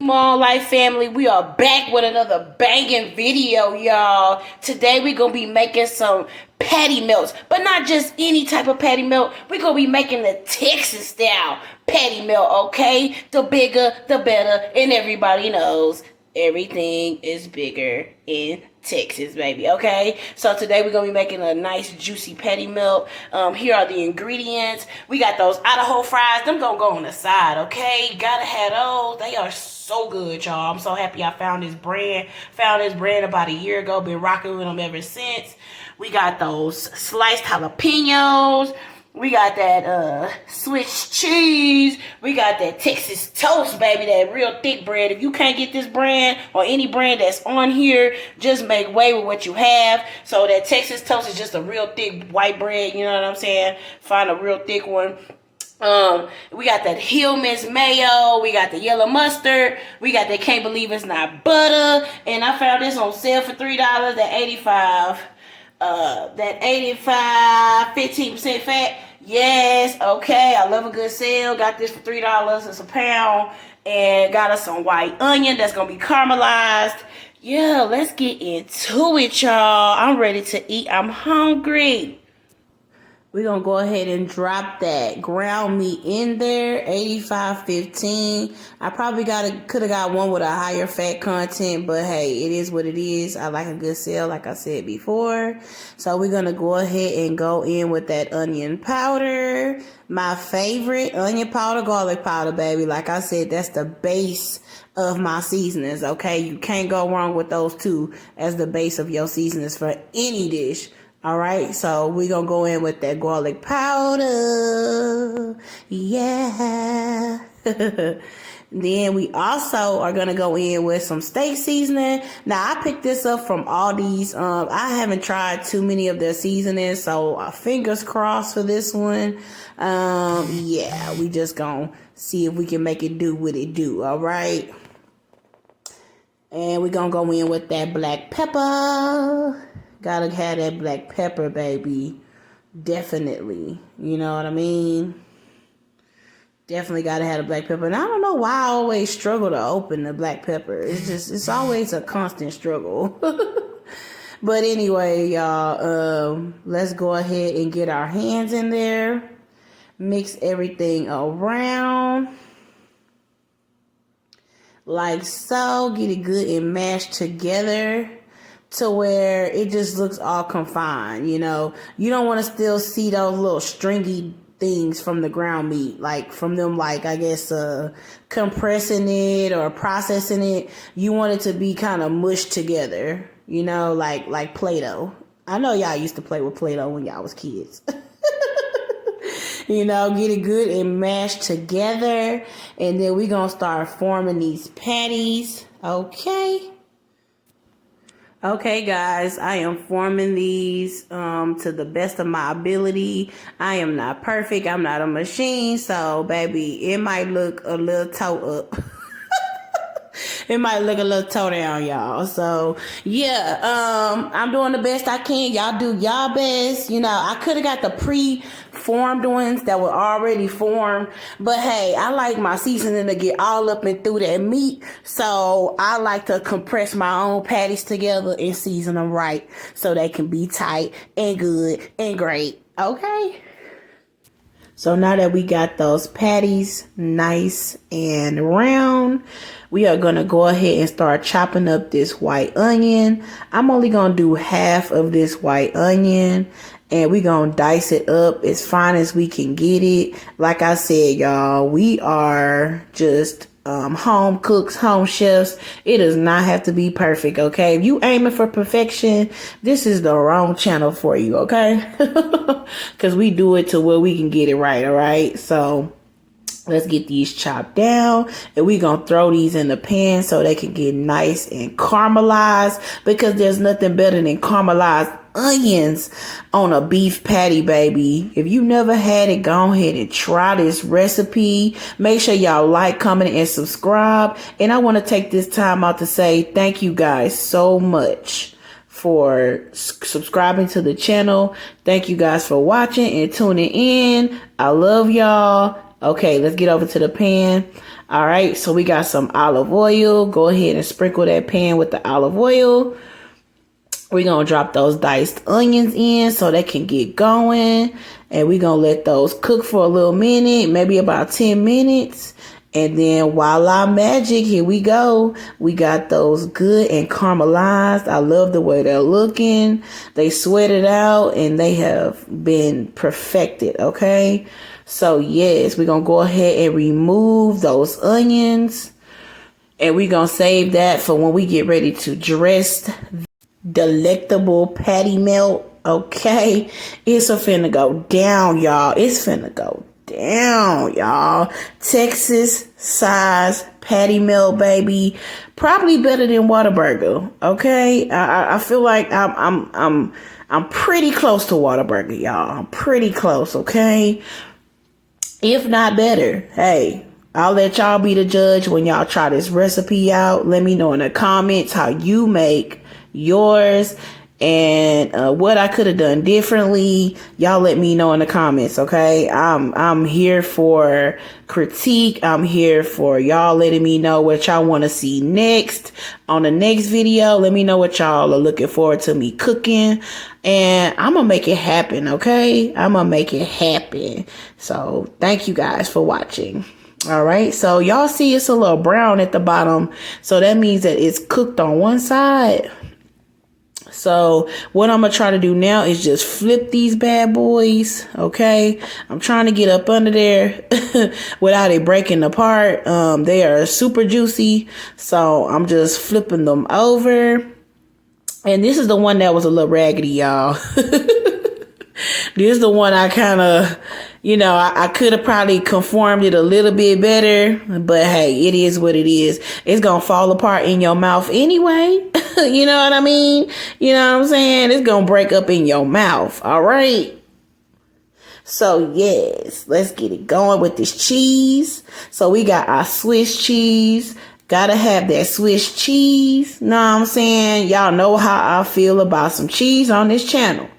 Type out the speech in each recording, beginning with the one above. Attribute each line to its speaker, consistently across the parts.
Speaker 1: Small Life family, we are back with another banging video, y'all. Today we're gonna be making some patty melts, but not just any type of patty melt. We're gonna be making the Texas style patty melt, okay? The bigger, the better, and everybody knows everything is bigger in Texas, baby, okay? So today we're gonna be making a nice juicy patty melt. Here are the ingredients. We got those Idaho fries. Them gonna go on the side, okay? Gotta have those. They are so good, y'all. I'm so happy I found this brand. Found this brand about a year ago. Been rocking with them ever since. We got those sliced jalapenos. We got that Swiss cheese. We got that Texas toast, baby. That real thick bread. If you can't get this brand or any brand that's on here, just make way with what you have. So that Texas toast is just a real thick white bread. You know what I'm saying? Find a real thick one. We got that Hillman's mayo. We got the yellow mustard. We got that can't believe it's not butter. And I found this on sale for $3. That 85, 15% fat. Yes, okay. I love a good sale. Got this for $3. It's a pound. And got us some white onion that's gonna be caramelized. Yeah, let's get into it, y'all. I'm ready to eat. I'm hungry. We're going to go ahead and drop that ground meat in there, 85-15. I probably could have got one with a higher fat content, but hey, it is what it is. I like a good sale, like I said before. So we're going to go ahead and go in with that onion powder. My favorite, onion powder, garlic powder, baby. Like I said, that's the base of my seasonings, okay? You can't go wrong with those two as the base of your seasonings for any dish. All right, so we're going to go in with that garlic powder. Yeah. Then we also are going to go in with some steak seasoning. Now, I picked this up from Aldi's. I haven't tried too many of their seasonings, so fingers crossed for this one. Yeah, we just going to see if we can make it do what it do, all right? And we're going to go in with that black pepper. Gotta have that black pepper, baby. Definitely. You know what I mean? Definitely gotta have the black pepper. And I don't know why I always struggle to open the black pepper. It's always a constant struggle. But anyway, y'all, let's go ahead and get our hands in there. Mix everything around. Like so. Get it good and mashed together to where it just looks all confined, you know. You don't want to still see those little stringy things from the ground meat, like from them, like, I guess, compressing it or processing it. You want it to be kind of mushed together, you know, like Play-Doh. I know y'all used to play with Play-Doh when y'all was kids. You know, get it good and mashed together. And then we're going to start forming these patties, okay? Okay, guys, I am forming these to the best of my ability. I am not perfect. I'm not a machine. So, baby, it might look a little toe up. It might look a little toe down, y'all. So, yeah, I'm doing the best I can. Y'all do y'all best. You know, I could have got the pre-formed ones that were already formed. But, hey, I like my seasoning to get all up and through that meat. So, I like to compress my own patties together and season them right so they can be tight and good and great. Okay? So now that we got those patties nice and round, we are going to go ahead and start chopping up this white onion. I'm only going to do half of this white onion, and we're going to dice it up as fine as we can get it. Like I said, y'all, we are just home cooks, home chefs. It does not have to be perfect, okay? If you aiming for perfection, this is the wrong channel for you, okay? Because we do it to where we can get it right, all right? So let's get these chopped down, and we're going to throw these in the pan so they can get nice and caramelized, because there's nothing better than caramelized onions on a beef patty, baby. If you never had it, go ahead and try this recipe. Make sure y'all like, comment, and subscribe. And I want to take this time out to say thank you guys so much for subscribing to the channel. Thank you guys for watching and tuning in. I love y'all. Okay, let's get over to the pan. All right, so we got some olive oil. Go ahead and sprinkle that pan with the olive oil. We're going to drop those diced onions in so they can get going. And we're going to let those cook for a little minute, maybe about 10 minutes. And then voila magic, here we go. We got those good and caramelized. I love the way they're looking. They sweated out and they have been perfected, okay? So yes, we're going to go ahead and remove those onions. And we're going to save that for when we get ready to dress delectable patty melt. Okay, it's finna go down, y'all. It's finna go down, y'all. Texas size patty melt, baby. Probably better than Whataburger. Okay, I feel like I'm pretty close to Whataburger, y'all. I'm pretty close. Okay, if not better. Hey, I'll let y'all be the judge when y'all try this recipe out. Let me know in the comments how you make yours and what I could have done differently. Y'all let me know in the comments, okay? I'm here for critique. I'm here for y'all letting me know what y'all want to see next on the next video. Let me know what y'all are looking forward to me cooking, and I'm gonna make it happen, okay? I'm gonna make it happen. So thank you guys for watching. All right, so y'all see it's a little brown at the bottom, so that means that it's cooked on one side. So what I'm going to try to do now is just flip these bad boys. Okay. I'm trying to get up under there without it breaking apart. They are super juicy. So I'm just flipping them over. And this is the one that was a little raggedy, y'all. This is the one I kind of, I could have probably conformed it a little bit better, but hey, it is what it is. It's going to fall apart in your mouth anyway. You know what I mean? You know what I'm saying? It's going to break up in your mouth. All right. So yes, let's get it going with this cheese. So we got our Swiss cheese. Gotta have that Swiss cheese. Know what I'm saying? Y'all know how I feel about some cheese on this channel.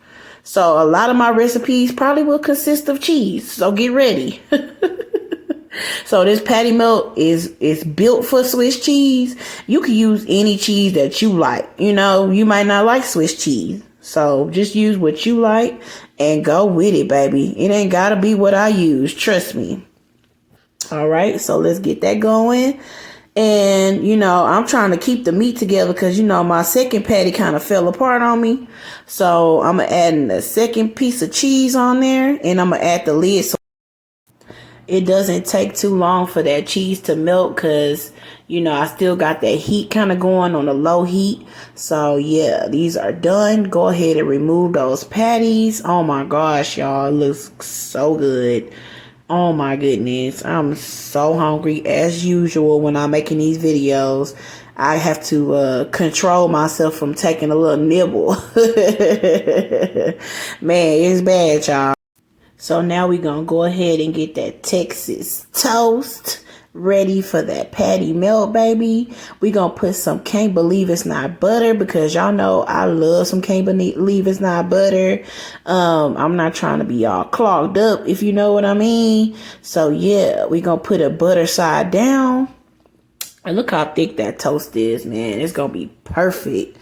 Speaker 1: So a lot of my recipes probably will consist of cheese. So get ready. So this patty melt is built for Swiss cheese. You can use any cheese that you like. You might not like Swiss cheese. So just use what you like and go with it, baby. It ain't gotta be what I use. Trust me. All right. So let's get that going. And, I'm trying to keep the meat together because, my second patty kind of fell apart on me. So I'm going to add a second piece of cheese on there, and I'm going to add the lid so it doesn't take too long for that cheese to melt because, I still got that heat kind of going on a low heat. So yeah, these are done. Go ahead and remove those patties. Oh my gosh, y'all, it looks so good. Oh my goodness, I'm so hungry as usual when I'm making these videos. I have to control myself from taking a little nibble. Man, it's bad, y'all. So now we're going to go ahead and get that Texas toast ready for that patty melt, baby. We're going to put some Can't Believe It's Not Butter because y'all know I love some Can't Believe It's Not Butter. I'm not trying to be all clogged up, if you know what I mean. So yeah, we're going to put a butter side down. And look how thick that toast is, man. It's going to be perfect.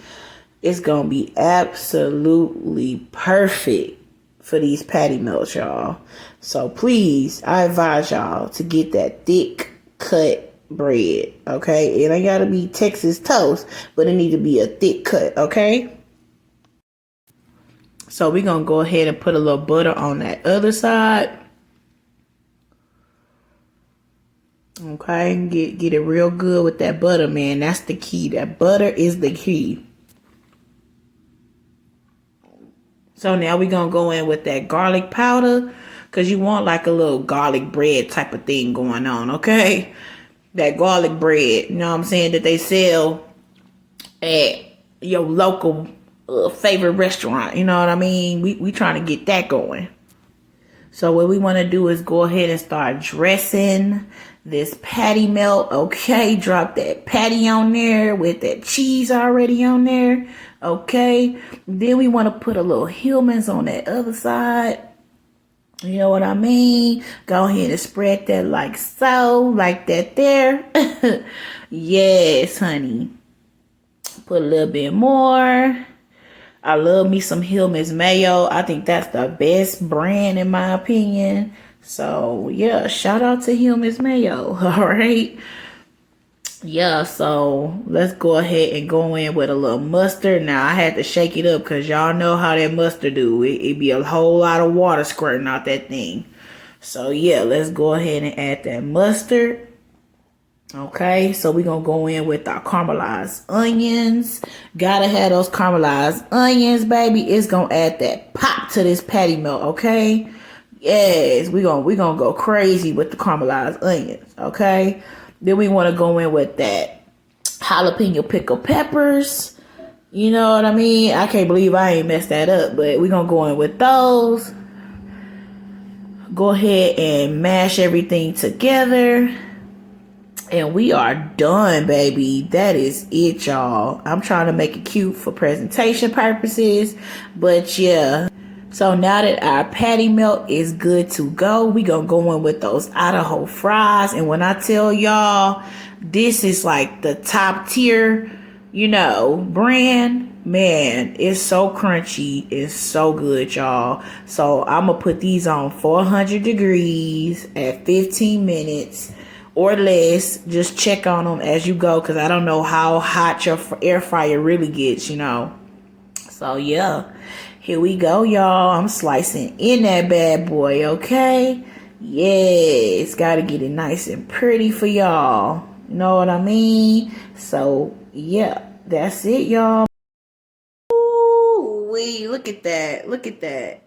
Speaker 1: It's going to be absolutely perfect for these patty melts, y'all. So please, I advise y'all to get that thick cut bread, okay? It ain't gotta be Texas toast, but it need to be a thick cut, okay? So we're gonna go ahead and put a little butter on that other side. Okay, get it real good with that butter, man. That's the key. That butter is the key. So now we're gonna go in with that garlic powder because you want like a little garlic bread type of thing going on, okay? That garlic bread, you know what I'm saying, that they sell at your local favorite restaurant, you know what I mean? We trying to get that going. So what we want to do is go ahead and start dressing this patty melt, okay? Drop that patty on there with that cheese already on there, okay? Then we want to put a little Hellmann's on that other side. You know what I mean? Go ahead and spread that like so, like that there. Yes, honey. Put a little bit more. I love me some Hillman's mayo. I think that's the best brand in my opinion. So yeah, shout out to Hillman's mayo. All right. Yeah, so let's go ahead and go in with a little mustard. Now I had to shake it up because y'all know how that mustard do. It be a whole lot of water squirting out that thing. So yeah, let's go ahead and add that mustard. Okay, so we're gonna go in with our caramelized onions. Gotta have those caramelized onions, baby. It's gonna add that pop to this patty melt, okay? Yes, we're gonna go crazy with the caramelized onions, okay? Then we want to go in with that jalapeno pickle peppers. You know what I mean? I can't believe I ain't messed that up, but we're going to go in with those. Go ahead and mash everything together. And we are done, baby. That is it, y'all. I'm trying to make it cute for presentation purposes. But yeah. So now that our patty melt is good to go, we gonna go in with those Idaho fries. And when I tell y'all, this is like the top tier, brand, man, it's so crunchy. It's so good, y'all. So I'm gonna put these on 400 degrees at 15 minutes or less. Just check on them as you go, because I don't know how hot your air fryer really gets, So yeah. Here we go, y'all. I'm slicing in that bad boy, okay? Yes, gotta get it nice and pretty for y'all. You know what I mean? So, yeah, that's it, y'all. Ooh, wee, look at that. Look at that.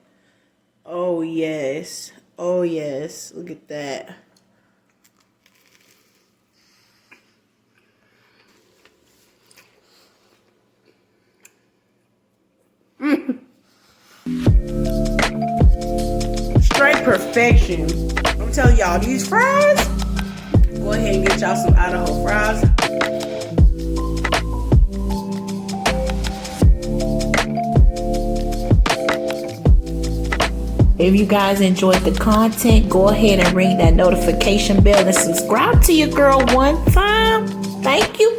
Speaker 1: Oh, yes. Oh, yes. Look at that. Straight perfection. I'm telling y'all, these fries, go ahead and get y'all some Idaho fries. If you guys enjoyed the content, go ahead and ring that notification bell and subscribe to your girl one time. Thank you.